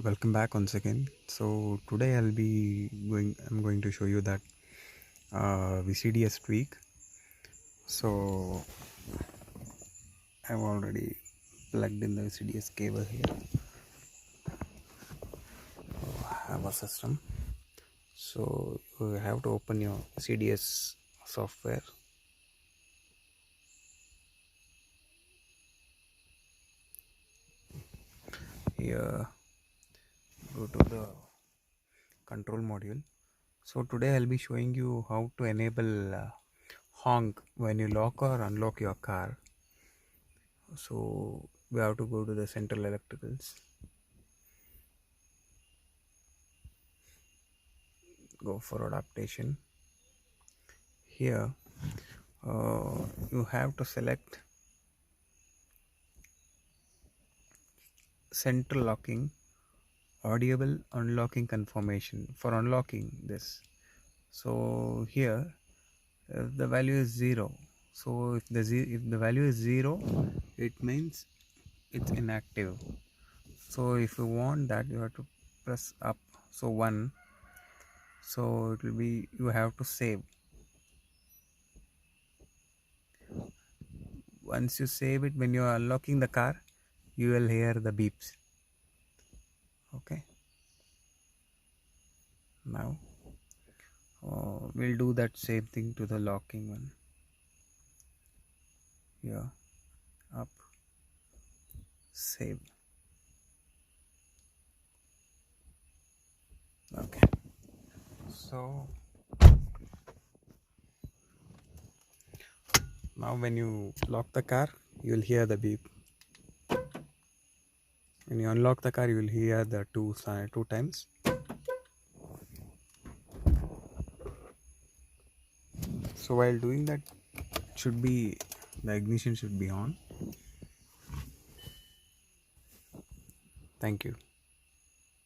Welcome back once again. So today I'm going to show you that VCDS tweak. So I've already plugged in the VCDS cable here. I have a system. So you have to open your VCDS software. Here, go to the control module. So today I'll be showing you how to enable honk when you lock or unlock your car. So we have to go to the central electricals, go for adaptation. Here you have to select central locking, audible unlocking confirmation for unlocking this. So here the value is 0. So if the value is 0, it means it's inactive. So if you want that, you have to press up. So 1. So it will be, you have to save. Once you save it, when you are unlocking the car, you will hear the beeps. Okay, now we'll do that same thing to the locking one. Here, up, save. Okay, so now when you lock the car, you will hear the beep. When you unlock the car, you will hear the two times. So while doing that, the ignition should be on. Thank you.